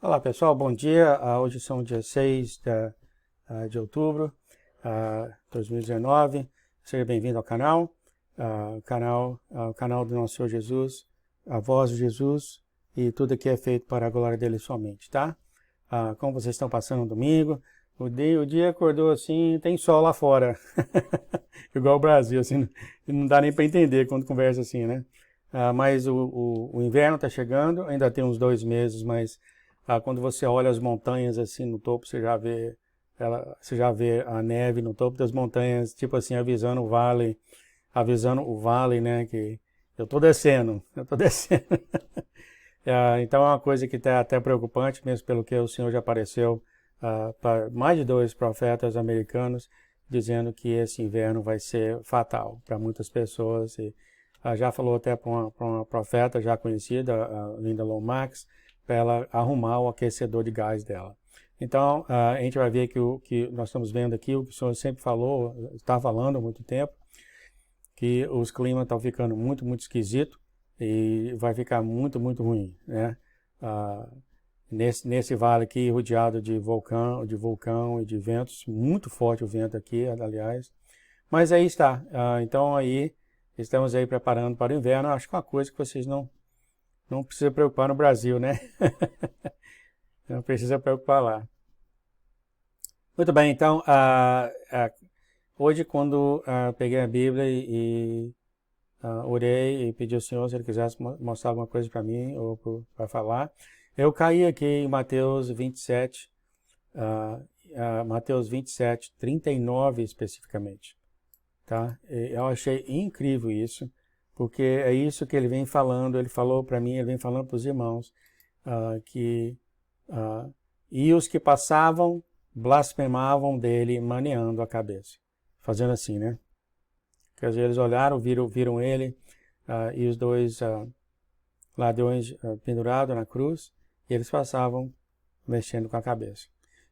Olá pessoal, bom dia. Hoje são dia 6 de outubro de 2019. Seja bem-vindo ao canal, o canal do nosso Senhor Jesus, a voz de Jesus, e tudo aqui é feito para a glória dele somente, tá? Como vocês estão passando no domingo, o dia acordou assim, tem sol lá fora, igual o Brasil, assim, não dá nem para entender quando conversa assim, né? Mas o inverno está chegando, ainda tem uns 2 meses, mas quando você olha as montanhas assim no topo, você já vê a neve no topo das montanhas, tipo assim, avisando o vale, né, que eu tô descendo. Então é uma coisa que está até preocupante, mesmo pelo que o Senhor já apareceu para mais de 2 profetas americanos, dizendo que esse inverno vai ser fatal para muitas pessoas. E já falou até para uma profeta já conhecida, a Linda Lomax, para ela arrumar o aquecedor de gás dela. Então, a gente vai ver que o que nós estamos vendo aqui, o que o Senhor sempre falou, está falando há muito tempo, que os climas estão ficando muito, muito esquisito e vai ficar muito, muito ruim, né? Nesse vale aqui, rodeado de vulcão e de ventos, muito forte o vento aqui, aliás. Mas aí está. Então aí, estamos aí preparando para o inverno. Acho que é uma coisa que vocês não precisam preocupar no Brasil, né? Não precisa preocupar lá. Muito bem, então, hoje quando peguei a Bíblia e orei e pedi ao Senhor se Ele quisesse mostrar alguma coisa para mim ou para falar, eu caí aqui em Mateus 27, Mateus 27, 39 especificamente. Tá? Eu achei incrível isso, porque é isso que ele vem falando, ele falou para mim, ele vem falando para os irmãos, e os que passavam blasfemavam dele, maneando a cabeça. Fazendo assim, né? Quer dizer, eles olharam, viram ele e os dois ladrões pendurados na cruz, e eles passavam mexendo com a cabeça.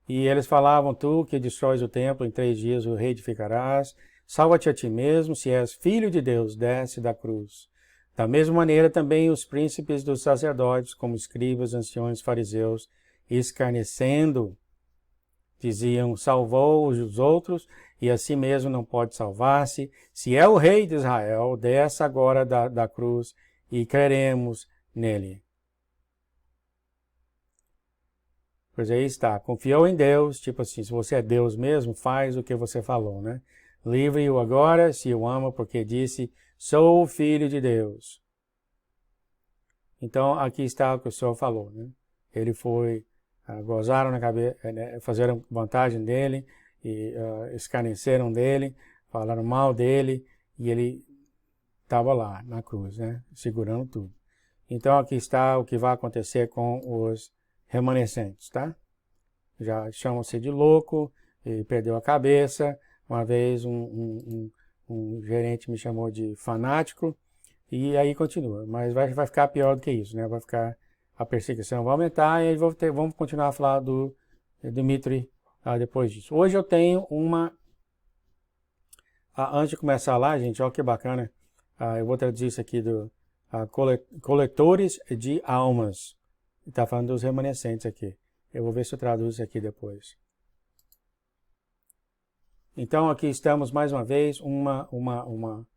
E eles falavam, tu que destróis o templo, em 3 dias o reedificarás, salva-te a ti mesmo, se és filho de Deus, desce da cruz. Da mesma maneira também os príncipes dos sacerdotes, como escribas, anciões, fariseus, escarnecendo, diziam, salvou os outros e a si mesmo não pode salvar-se. Se é o rei de Israel, desça agora da cruz e creremos nele. Pois aí está, confiou em Deus, tipo assim, se você é Deus mesmo, faz o que você falou, né? Livre-o agora, se o ama, porque disse, sou o filho de Deus. Então, aqui está o que o Senhor falou, né? Ele foi, gozaram na cabeça, fizeram vantagem dele, e escarneceram dele, falaram mal dele, e ele estava lá na cruz, né? Segurando tudo. Então, aqui está o que vai acontecer com os remanescentes, tá? Já chamam-se de louco, e perdeu a cabeça. Uma vez um gerente me chamou de fanático, e aí continua. Mas vai ficar pior do que isso, né? Vai ficar, a perseguição vai aumentar, e aí vamos continuar a falar do Dmitry depois disso. Hoje eu tenho antes de começar lá, gente, olha que bacana, eu vou traduzir isso aqui do coletores de almas. Está falando dos remanescentes aqui. Eu vou ver se eu traduzo isso aqui depois. Então, aqui estamos mais uma vez, uma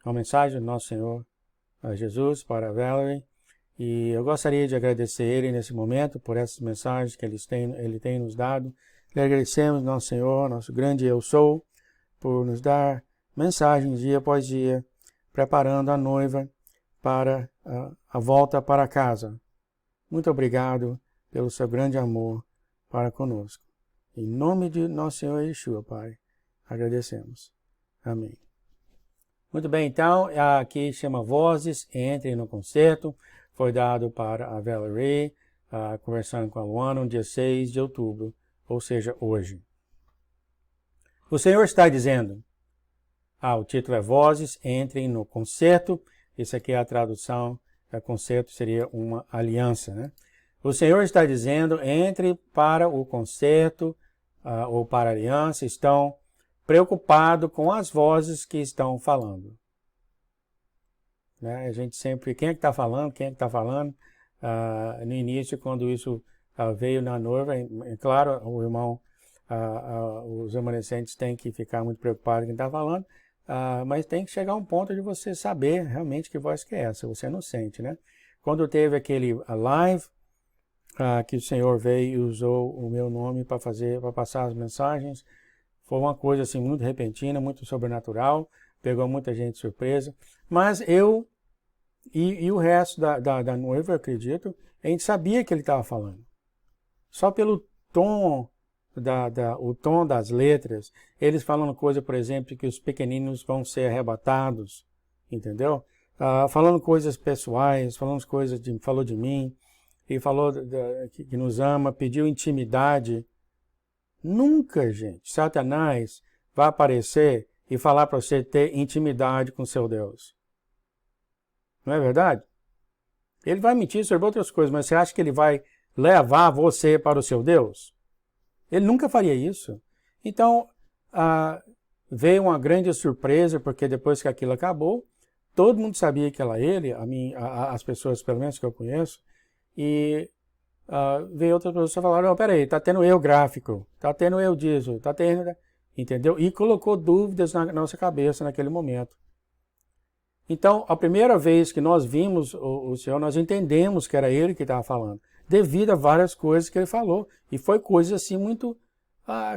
mensagem do nosso Senhor Jesus para a Valerie. E eu gostaria de agradecer ele nesse momento por essas mensagens que ele tem nos dado. E agradecemos nosso Senhor, nosso grande Eu Sou, por nos dar mensagens dia após dia, preparando a noiva para a volta para casa. Muito obrigado pelo seu grande amor para conosco. Em nome de nosso Senhor Yeshua, Pai, agradecemos. Amém. Muito bem, então, aqui chama Vozes, Entrem no Concerto. Foi dado para a Valerie, conversando com a Luana, no dia 6 de outubro, ou seja, hoje. O Senhor está dizendo, o título é Vozes, Entrem no Concerto. Isso aqui é a tradução, concerto seria uma aliança, né? O Senhor está dizendo, entre para o concerto ou para a aliança, estão preocupados com as vozes que estão falando. Né? A gente sempre, quem é que está falando, quem é que está falando? no início, quando isso veio na noiva, é claro, o irmão, os remanescentes têm que ficar muito preocupados com quem está falando, mas tem que chegar a um ponto de você saber realmente que voz que é essa, você não sente, né? Quando teve aquele live, que o Senhor veio e usou o meu nome para passar as mensagens, foi uma coisa assim muito repentina, muito sobrenatural, pegou muita gente de surpresa, mas eu e o resto da noiva, eu acredito, a gente sabia que ele estava falando. Só pelo tom, o tom das letras, eles falando coisa, por exemplo, que os pequeninos vão ser arrebatados, entendeu? Falando coisas pessoais, falou de mim, e falou que nos ama, pediu intimidade. Nunca, gente, Satanás vai aparecer e falar para você ter intimidade com seu Deus. Não é verdade? Ele vai mentir sobre outras coisas, mas você acha que ele vai levar você para o seu Deus? Ele nunca faria isso. Então, veio uma grande surpresa, porque depois que aquilo acabou, todo mundo sabia que era ele, as pessoas, pelo menos que eu conheço, e veio outras pessoas e falaram, não, peraí, tá tendo erro gráfico, tá tendo erro disso, tá tendo... Entendeu? E colocou dúvidas na nossa cabeça naquele momento. Então, a primeira vez que nós vimos o Senhor, nós entendemos que era Ele que estava falando, devido a várias coisas que Ele falou. E foi coisa assim muito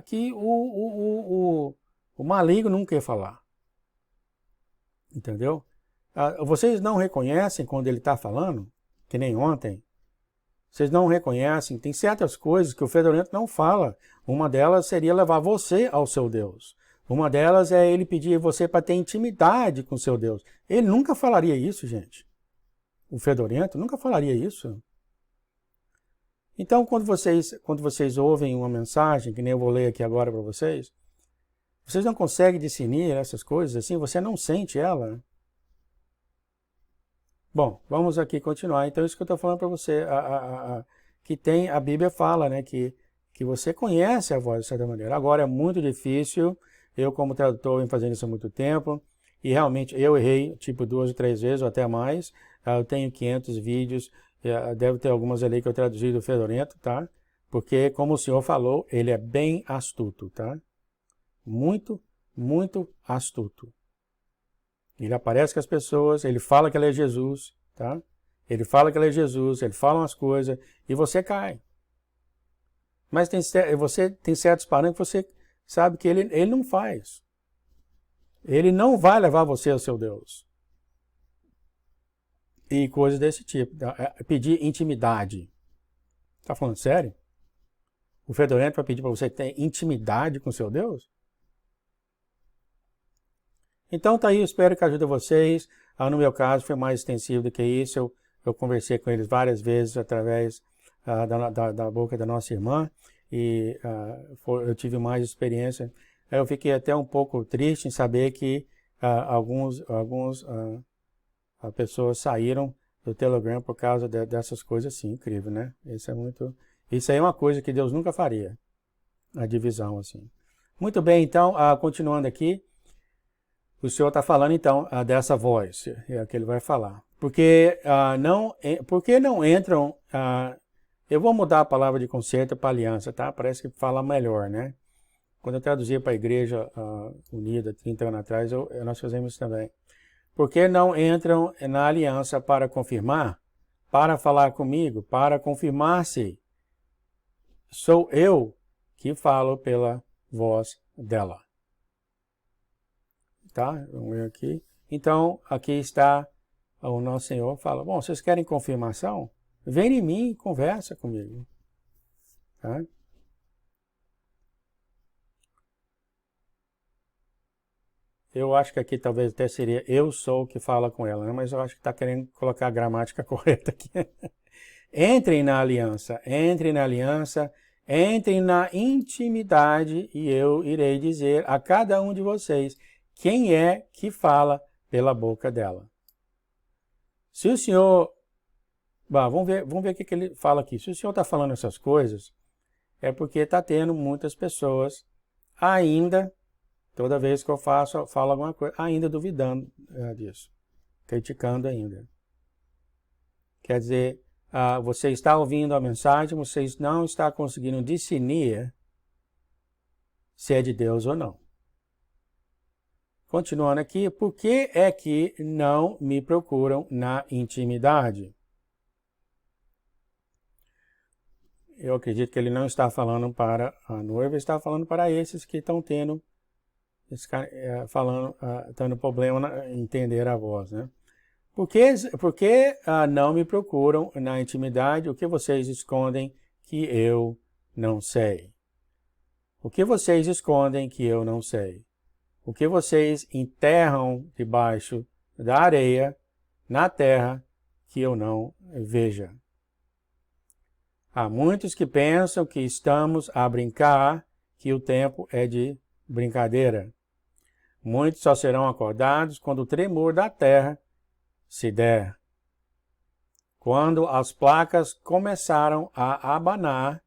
que o maligno nunca ia falar. Entendeu? Vocês não reconhecem quando Ele está falando, que nem ontem? Vocês não reconhecem? Tem certas coisas que o fedorento não fala. Uma delas seria levar você ao seu Deus. Uma delas é ele pedir você para ter intimidade com seu Deus. Ele nunca falaria isso, gente. O fedorento nunca falaria isso. Então, quando vocês ouvem uma mensagem, que nem eu vou ler aqui agora para vocês não conseguem discernir essas coisas assim, você não sente ela. Bom, vamos aqui continuar. Então, isso que eu estou falando para você, que tem, a Bíblia fala, né, que você conhece a voz de certa maneira. Agora é muito difícil. Eu, como tradutor, venho fazendo isso há muito tempo, e realmente eu errei, tipo 2 ou 3 vezes, ou até mais. Eu tenho 500 vídeos, deve ter algumas ali que eu traduzi do fedorento, tá? Porque, como o Senhor falou, ele é bem astuto, tá? Muito, muito astuto. Ele aparece com as pessoas, ele fala que ele é Jesus, tá? Ele fala que ele é Jesus, ele fala umas coisas, e você cai. Mas você tem certos parâmetros que você sabe que ele não faz. Ele não vai levar você ao seu Deus. E coisas desse tipo. Pedir intimidade. Tá falando sério? O fedorento vai pedir para você ter intimidade com seu Deus? Então tá aí, eu espero que ajude vocês. No meu caso foi mais extensivo do que isso. Eu conversei com eles várias vezes através da boca da nossa irmã. E eu tive mais experiência. Eu fiquei até um pouco triste em saber que algumas pessoas saíram do Telegram por causa dessas coisas assim, incrível, né? Isso aí é uma coisa que Deus nunca faria, a divisão assim. Muito bem, então, continuando aqui, o Senhor está falando então dessa voz, é o que ele vai falar. Por que não entram... eu vou mudar a palavra de conserto para aliança, tá? Parece que fala melhor, né? Quando eu traduzia para a Igreja Unida, 30 anos atrás, nós fazemos isso também. Por que não entram na aliança para confirmar? Para falar comigo? Para confirmar-se? Sou eu que falo pela voz dela. Tá? Vamos ver aqui. Então, aqui está o nosso Senhor. Fala, bom, vocês querem confirmação? Vem em mim e conversa comigo. Tá? Eu acho que aqui talvez até seria eu sou o que fala com ela, né? Mas eu acho que está querendo colocar a gramática correta aqui. Entrem na aliança, entrem na aliança, entrem na intimidade e eu irei dizer a cada um de vocês quem é que fala pela boca dela. Se o Senhor... vamos ver o que ele fala aqui. Se o Senhor está falando essas coisas, é porque está tendo muitas pessoas ainda... Toda vez que eu falo alguma coisa, ainda duvidando disso. Criticando ainda. Quer dizer, você está ouvindo a mensagem, você não está conseguindo discernir se é de Deus ou não. Continuando aqui, por que é que não me procuram na intimidade? Eu acredito que ele não está falando para a noiva, está falando para esses que estão tendo problema em entender a voz, né? Por que não me procuram na intimidade? O que vocês escondem que eu não sei? O que vocês escondem que eu não sei? O que vocês enterram debaixo da areia, na terra, que eu não veja? Há muitos que pensam que estamos a brincar, que o tempo é de brincadeira. Muitos só serão acordados quando o tremor da terra se der. Quando as placas começaram a abanar,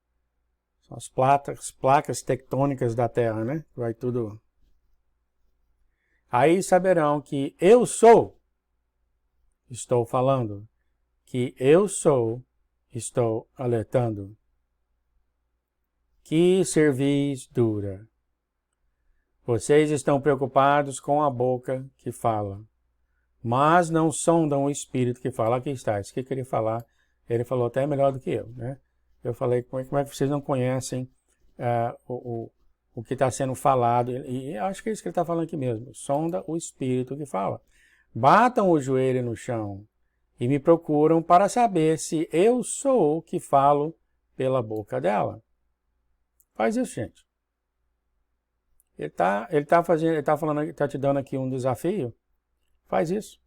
as placas tectônicas da terra, né? Vai tudo. Aí saberão que eu sou, estou falando, que eu sou, estou alertando. Que cerviz dura. Vocês estão preocupados com a boca que fala, mas não sondam o espírito que fala. Aqui está, isso que eu queria falar. Ele falou até melhor do que eu, né? Eu falei, como é que vocês não conhecem o que está sendo falado? E acho que é isso que ele está falando aqui mesmo. Sonda o espírito que fala. Batam o joelho no chão e me procuram para saber se eu sou o que falo pela boca dela. Faz isso, gente. Ele está te dando aqui um desafio. Faz isso.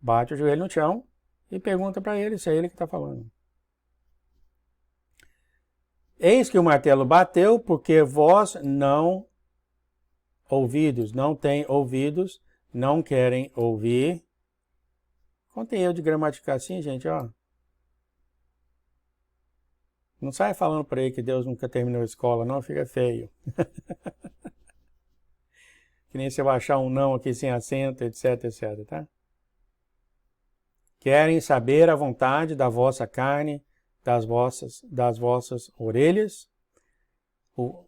Bate o joelho no chão e pergunta para ele se é ele que está falando. Eis que o martelo bateu, porque vós não têm ouvidos, não querem ouvir. Contem eu de gramaticar assim, gente, ó. Não sai falando por aí que Deus nunca terminou a escola, não, fica feio. Que nem você vai achar um não aqui sem acento, etc, etc, tá? Querem saber a vontade da vossa carne, das vossas orelhas. O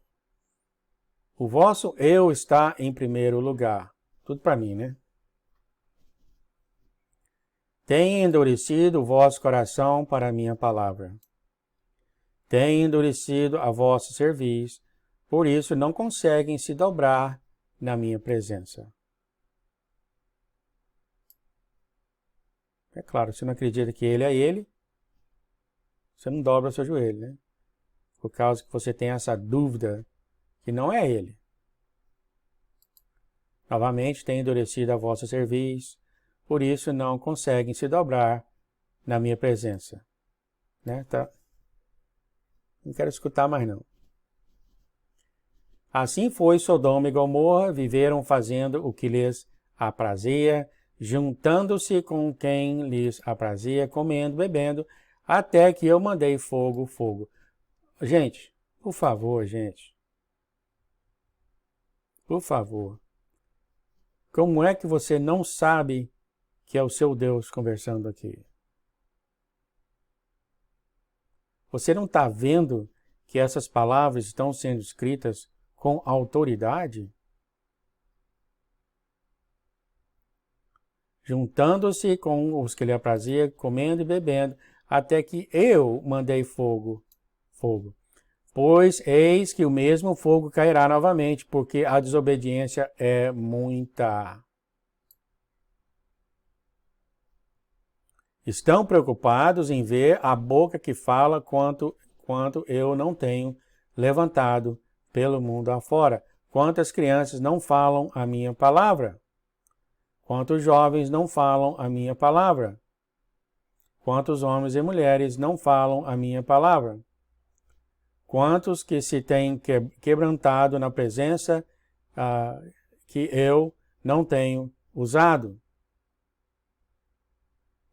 vosso eu está em primeiro lugar. Tudo para mim, né? Tem endurecido o vosso coração para a minha palavra. Tem endurecido a vossa cerviz, por isso não conseguem se dobrar na minha presença. É claro, você não acredita que ele é ele, você não dobra seu joelho, né? Por causa que você tem essa dúvida que não é ele. Novamente, tem endurecido a vossa cerviz, por isso não conseguem se dobrar na minha presença. Né? Tá? Não quero escutar mais não. Assim foi Sodoma e Gomorra, viveram fazendo o que lhes aprazia, juntando-se com quem lhes aprazia, comendo, bebendo, até que eu mandei fogo. Gente, por favor, gente. Por favor. Como é que você não sabe que é o seu Deus conversando aqui? Você não está vendo que essas palavras estão sendo escritas com autoridade? Juntando-se com os que lhe aprazia, comendo e bebendo, até que eu mandei fogo. Pois eis que o mesmo fogo cairá novamente, porque a desobediência é muita. Estão preocupados em ver a boca que fala quanto eu não tenho levantado pelo mundo afora. Quantas crianças não falam a minha palavra? Quantos jovens não falam a minha palavra? Quantos homens e mulheres não falam a minha palavra? Quantos que se têm quebrantado na presença que eu não tenho usado?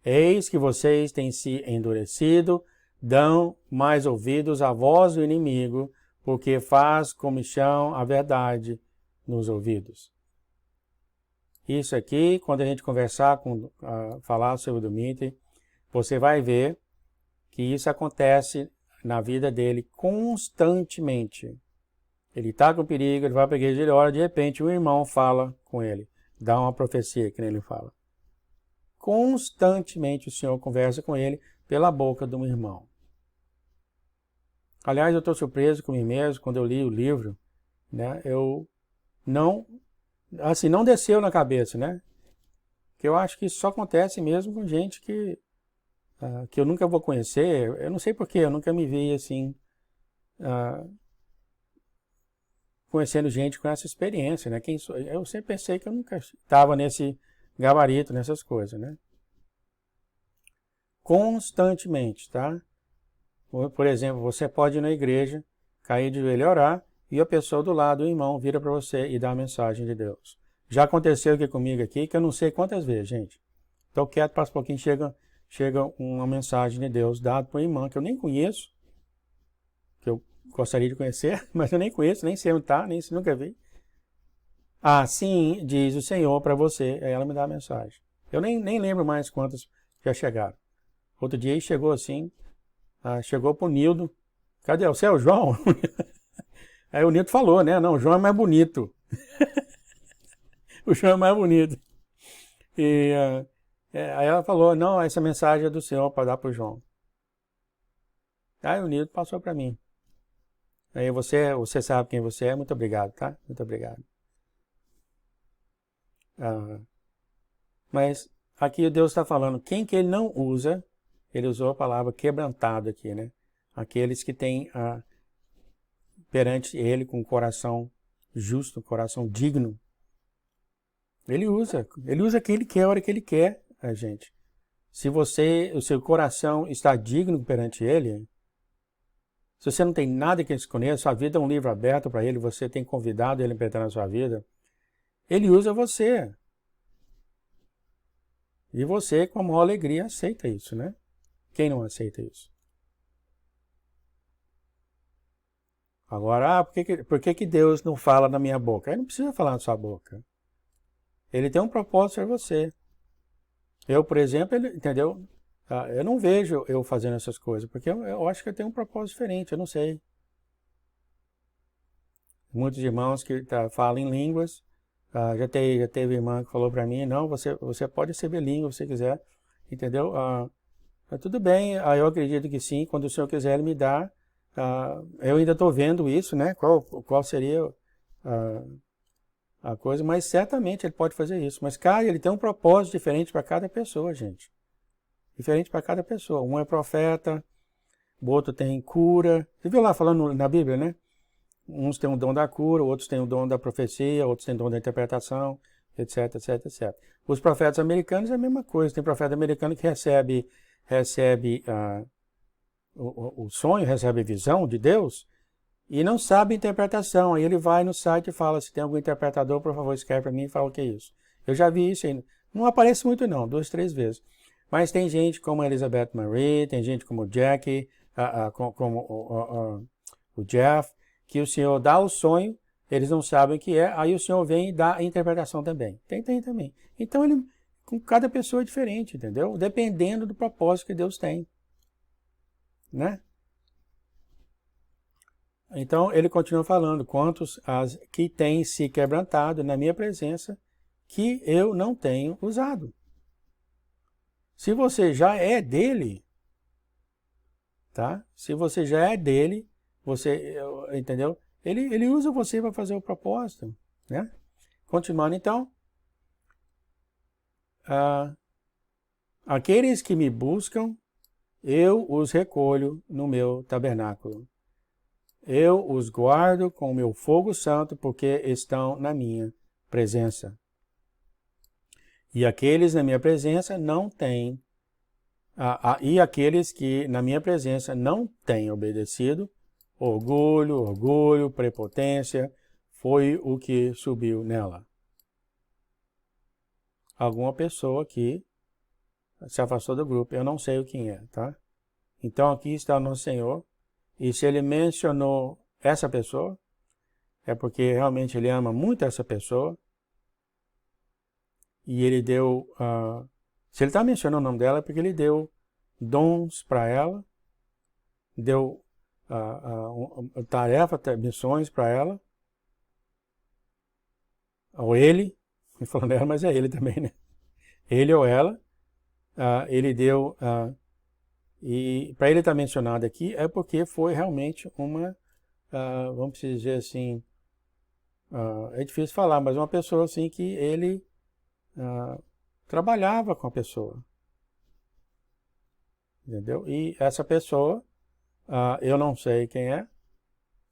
Eis que vocês têm se endurecido, dão mais ouvidos à voz do inimigo, porque faz comichão a verdade nos ouvidos. Isso aqui, quando a gente conversar, falar sobre o Dmitry, você vai ver que isso acontece na vida dele constantemente. Ele está com perigo, ele vai para a igreja, ele ora, de repente um irmão fala com ele, dá uma profecia que nem ele fala. Constantemente o Senhor conversa com ele pela boca de um irmão. Aliás, eu estou surpreso comigo mesmo, quando eu li o livro, né, eu não desceu na cabeça, né? Que eu acho que isso só acontece mesmo com gente que eu nunca vou conhecer. Eu não sei porquê, eu nunca me vi assim, conhecendo gente com essa experiência, né? Eu sempre pensei que eu nunca estava nesse gabarito, nessas coisas, né? Constantemente, tá? Por exemplo, você pode ir na igreja, cair de joelho e orar, e a pessoa do lado, o irmão, vira para você e dá a mensagem de Deus. Já aconteceu aqui comigo aqui, que eu não sei quantas vezes, gente. Estou quieto, passa um pouquinho, chega uma mensagem de Deus dada para uma irmã que eu nem conheço, que eu gostaria de conhecer, mas eu nem conheço, nem sei onde está, nem se nunca vi. Assim diz o Senhor para você, aí ela me dá a mensagem. Eu nem lembro mais quantas já chegaram. Outro dia chegou assim, chegou pro Nildo. Cadê? Você é o João? Aí o Nildo falou, né? Não, o João é mais bonito. O João é mais bonito. E aí ela falou, não, essa mensagem é do Senhor para dar pro João. Aí o Nildo passou para mim. Aí você sabe quem você é, muito obrigado, tá? Muito obrigado. Mas aqui Deus está falando, quem que ele não usa, ele usou a palavra quebrantado aqui, né? Aqueles que têm perante ele com o coração justo, coração digno. Ele usa quem ele quer, a hora que ele quer, a gente. Se o seu coração está digno perante ele, se você não tem nada que ele se conheça, sua vida é um livro aberto para ele, você tem convidado ele a entrar na sua vida, ele usa você. E você, com a maior alegria, aceita isso, né? Quem não aceita isso? Agora, por que Deus não fala na minha boca? Ele não precisa falar na sua boca. Ele tem um propósito para você. Eu, por exemplo, entendeu? Eu não vejo eu fazendo essas coisas, porque eu acho que eu tenho um propósito diferente, eu não sei. Muitos irmãos que falam em línguas, já teve irmã que falou para mim, não, você pode receber língua se você quiser, entendeu? Tudo bem, eu acredito que sim, quando o Senhor quiser Ele me dá. Eu ainda estou vendo isso, né? Qual seria a coisa, mas certamente Ele pode fazer isso. Mas, cara, Ele tem um propósito diferente para cada pessoa, gente. Diferente para cada pessoa. Um é profeta, o outro tem cura. Você viu lá falando na Bíblia, né? Uns têm o dom da cura, outros têm o dom da profecia, outros têm o dom da interpretação, etc, etc, etc. Os profetas americanos é a mesma coisa. Tem profeta americano que recebe o sonho, recebe a visão de Deus e não sabe a interpretação. Aí ele vai no site e fala, se tem algum interpretador, por favor, escreve para mim e fala o que é isso. Eu já vi isso ainda. Não aparece muito não, 2, 3 vezes. Mas tem gente como a Elizabeth Marie, tem gente como o Jackie, como o Jeff, que o Senhor dá o sonho, eles não sabem o que é, aí o Senhor vem e dá a interpretação também. Tem também. Então, com cada pessoa é diferente, entendeu? Dependendo do propósito que Deus tem. Né? Então, ele continua falando, quantos que têm se quebrantado na minha presença, que eu não tenho usado. Se você já é dele, tá? Se você já é dele, entendeu? Ele usa você para fazer o propósito, né? Continuando então, aqueles que me buscam, eu os recolho no meu tabernáculo. Eu os guardo com o meu fogo santo, porque estão na minha presença. E aqueles na minha presença não têm, e aqueles que na minha presença não têm obedecido, orgulho, prepotência, foi o que subiu nela. Alguma pessoa que se afastou do grupo, eu não sei quem é, tá? Então aqui está o nosso Senhor, e se ele mencionou essa pessoa, é porque realmente ele ama muito essa pessoa, e ele deu, se ele está mencionando o nome dela, é porque ele deu dons para ela, deu tarefa, missões para ela, ou ele, me falando ela, mas é ele também, né? Ele ou ela, ele deu, e para ele estar mencionado aqui é porque foi realmente uma, vamos dizer assim, é difícil falar, mas uma pessoa assim que ele trabalhava com a pessoa, entendeu? E essa pessoa, eu não sei quem é,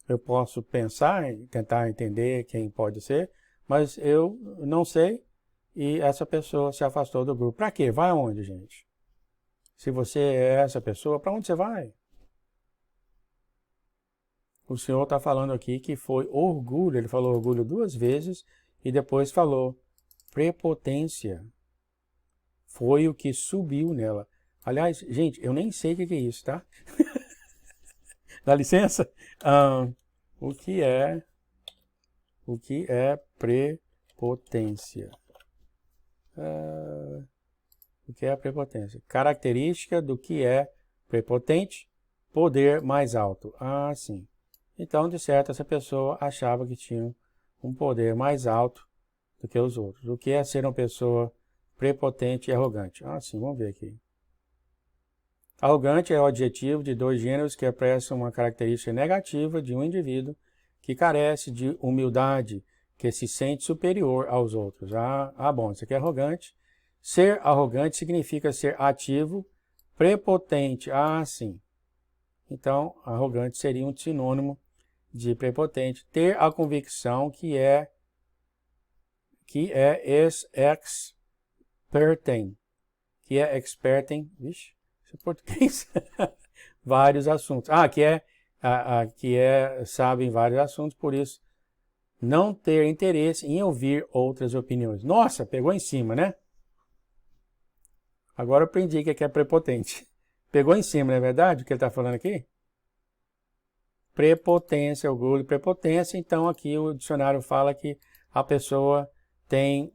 eu posso pensar e tentar entender quem pode ser, mas eu não sei, e essa pessoa se afastou do grupo. Para quê? Vai aonde, gente? Se você é essa pessoa, para onde você vai? O Senhor está falando aqui que foi orgulho, ele falou orgulho 2 vezes, e depois falou prepotência. Foi o que subiu nela. Aliás, gente, eu nem sei o que é isso, tá? Dá licença? O que é prepotência? O que é prepotência? Característica do que é prepotente, poder mais alto. Ah, sim. Então, de certo, essa pessoa achava que tinha um poder mais alto do que os outros. O que é ser uma pessoa prepotente e arrogante? Ah, sim, vamos ver aqui. Arrogante é o adjetivo de 2 gêneros que expressam uma característica negativa de um indivíduo que carece de humildade, que se sente superior aos outros. Bom, isso aqui é arrogante. Ser arrogante significa ser ativo, prepotente. Ah, sim. Então, arrogante seria um sinônimo de prepotente. Ter a convicção que é expertem. Que é expertem. Vixe, isso é português. Vários assuntos. Sabe em vários assuntos, por isso não ter interesse em ouvir outras opiniões. Nossa, pegou em cima, né? Agora eu aprendi que é prepotente. Pegou em cima, não é verdade o que ele está falando aqui? Prepotência, orgulho, prepotência. Então aqui o dicionário fala que a pessoa tem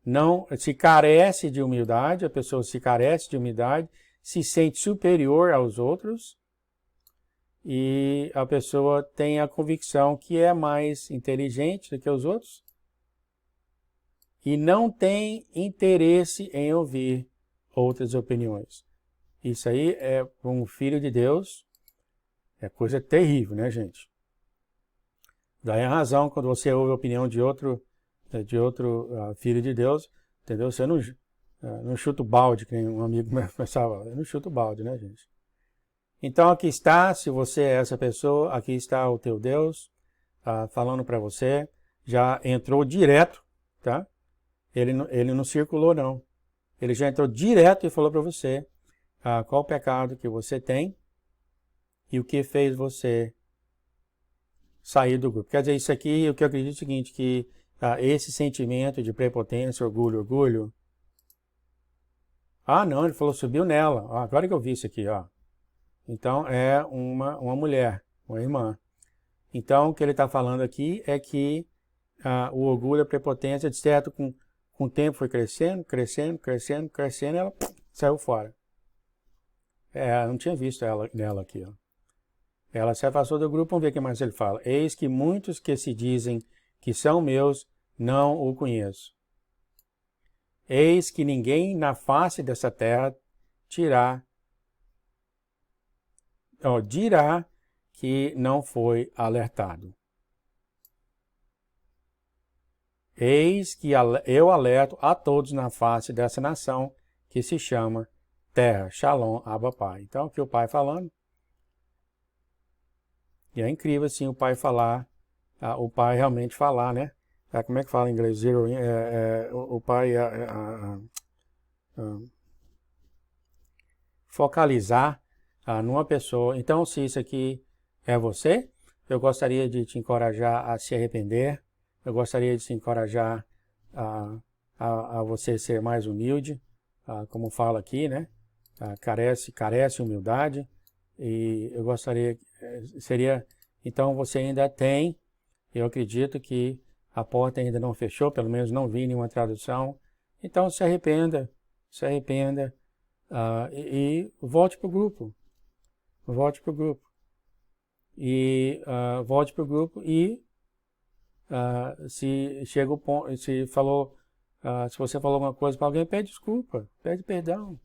não se carece de humildade, a pessoa se carece de humildade, se sente superior aos outros e a pessoa tem a convicção que é mais inteligente do que os outros e não tem interesse em ouvir outras opiniões. Isso aí é um filho de Deus, é coisa terrível, né, gente? Daí a razão, quando você ouve a opinião de outro filho de Deus, entendeu? Você não chuta o balde, que nem um amigo meu pensava, eu não chuto o balde, né, gente? Então aqui está, se você é essa pessoa, aqui está o teu Deus, falando para você, já entrou direto, tá? Ele não circulou, não. Ele já entrou direto e falou para você qual o pecado que você tem e o que fez você sair do grupo. Quer dizer, isso aqui, o que eu acredito é o seguinte, que esse sentimento de prepotência, orgulho... não, ele falou, subiu nela. Agora que eu vi isso aqui, ó. Então, é uma mulher, uma irmã. Então, o que ele está falando aqui é que o orgulho, a prepotência, de certo, com o tempo foi crescendo, ela saiu fora. Eu não tinha visto nela aqui, ó. Ela se afastou do grupo, vamos ver o que mais ele fala. Eis que muitos que se dizem que são meus, não o conheço. Eis que ninguém na face dessa terra dirá que não foi alertado. Eis que eu alerto a todos na face dessa nação que se chama Terra. Shalom, Abba Pai. Então, aqui o Pai falando. E é incrível, assim, o Pai falar, o Pai realmente falar, né? Como é que fala em inglês? Zero, o Pai focalizar numa pessoa. Então, se isso aqui é você, eu gostaria de te encorajar a se arrepender, eu gostaria de te encorajar a você ser mais humilde, como fala aqui, né? Carece humildade, e eu gostaria, então você ainda tem, eu acredito que a porta ainda não fechou, pelo menos não vi nenhuma tradução, então se arrependa, e volte para o grupo. Volte para o grupo. E volte para o grupo e se chega o ponto, se você falou alguma coisa para alguém, pede desculpa, pede perdão.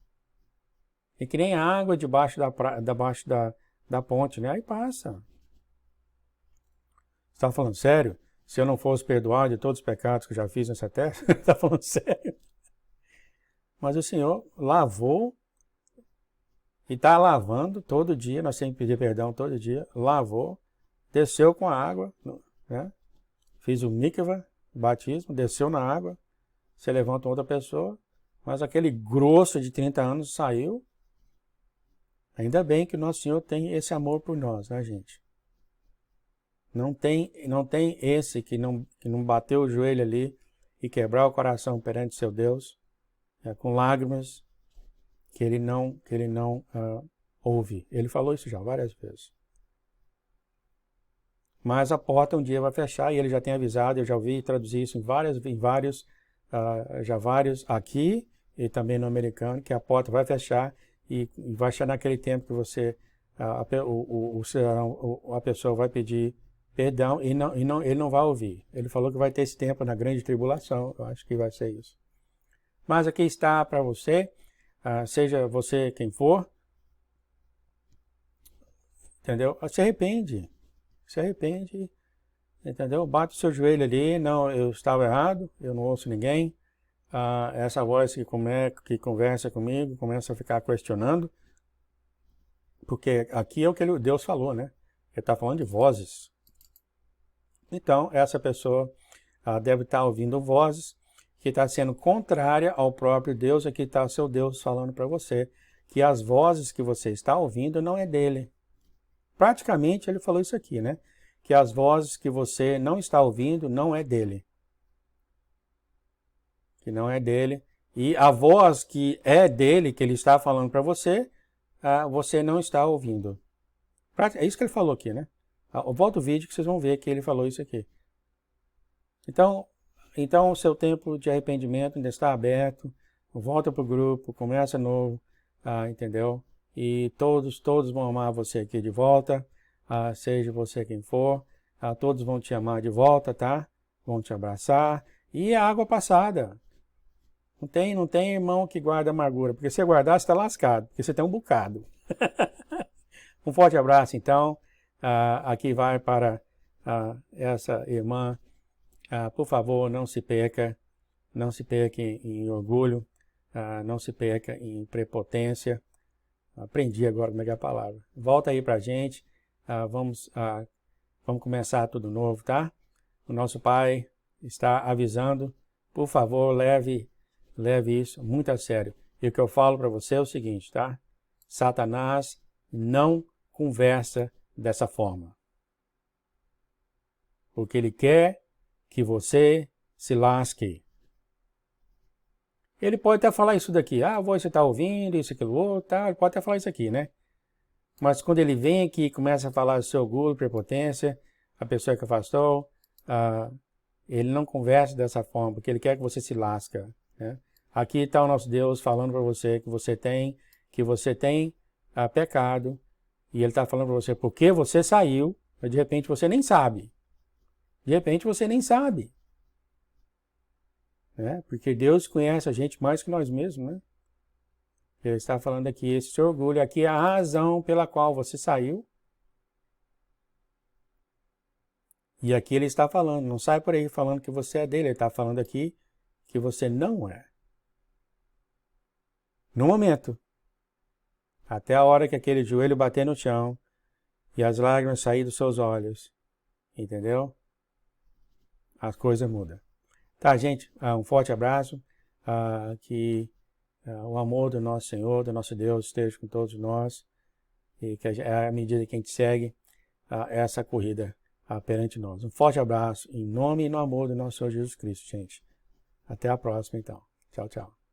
É que nem água debaixo da ponte, né? Aí passa. Você está falando sério? Se eu não fosse perdoado de todos os pecados que eu já fiz nessa terra, você está falando sério? Mas o Senhor lavou e está lavando todo dia, nós temos que pedir perdão todo dia, lavou, desceu com a água, né? Fiz o mikvah, o batismo, desceu na água, você levanta outra pessoa, mas aquele grosso de 30 anos saiu. Ainda bem que o nosso Senhor tem esse amor por nós, né, gente? Não tem esse que não bateu o joelho ali e quebrar o coração perante seu Deus, com lágrimas, que ele não ouve. Ele falou isso já várias vezes. Mas a porta um dia vai fechar e ele já tem avisado, eu já ouvi traduzir isso em vários aqui e também no americano, que a porta vai fechar e vai chegar naquele tempo que você, a pessoa vai pedir perdão e ele não vai ouvir. Ele falou que vai ter esse tempo na grande tribulação, eu acho que vai ser isso. Mas aqui está para você, seja você quem for, entendeu? Se arrepende, entendeu? Bate o seu joelho ali, não, eu estava errado, eu não ouço ninguém. Essa voz que conversa comigo começa a ficar questionando, porque aqui é o que Deus falou, né? Ele está falando de vozes. Então, essa pessoa deve estar ouvindo vozes que está sendo contrária ao próprio Deus. Aqui está o seu Deus falando para você que as vozes que você está ouvindo não é dele. Praticamente ele falou isso aqui, né? Que as vozes que você não está ouvindo não é dele. Que não é dele. E a voz que é dele, que ele está falando para você, você não está ouvindo. É isso que ele falou aqui, né? Volta o vídeo que vocês vão ver que ele falou isso aqui. Então o seu tempo de arrependimento ainda está aberto. Volta para o grupo, começa novo, entendeu? E todos vão amar você aqui de volta, seja você quem for. Todos vão te amar de volta, tá? Vão te abraçar. E a água passada. Não tem irmão que guarda amargura, porque se você guardar, você está lascado, porque você tem um bocado. Um forte abraço, então. Aqui vai para essa irmã. Por favor, não se perca em orgulho, não se perca em prepotência. Aprendi agora como é que é a palavra. Volta aí para a gente, vamos começar tudo novo, tá? O nosso Pai está avisando, por favor, leve isso muito a sério. E o que eu falo para você é o seguinte, tá? Satanás não conversa dessa forma. Porque ele quer que você se lasque. Ele pode até falar isso daqui. Você está ouvindo, isso, aquilo, outro, tá? Ele pode até falar isso aqui, né? Mas quando ele vem aqui e começa a falar do seu orgulho, prepotência, a pessoa que afastou, ele não conversa dessa forma, porque ele quer que você se lasca, né? Aqui está o nosso Deus falando para você que você tem pecado, e ele está falando para você porque você saiu, mas de repente você nem sabe. Né? Porque Deus conhece a gente mais que nós mesmos, né? Ele está falando aqui, esse seu orgulho aqui é a razão pela qual você saiu. E aqui ele está falando, não sai por aí falando que você é dele, ele está falando aqui que você não é. No momento, até a hora que aquele joelho bater no chão e as lágrimas saírem dos seus olhos, entendeu? As coisas mudam. Tá, gente? Um forte abraço. Que o amor do nosso Senhor, do nosso Deus, esteja com todos nós. E que à medida que a gente segue essa corrida perante nós. Um forte abraço em nome e no amor do nosso Senhor Jesus Cristo, gente. Até a próxima, então. Tchau, tchau.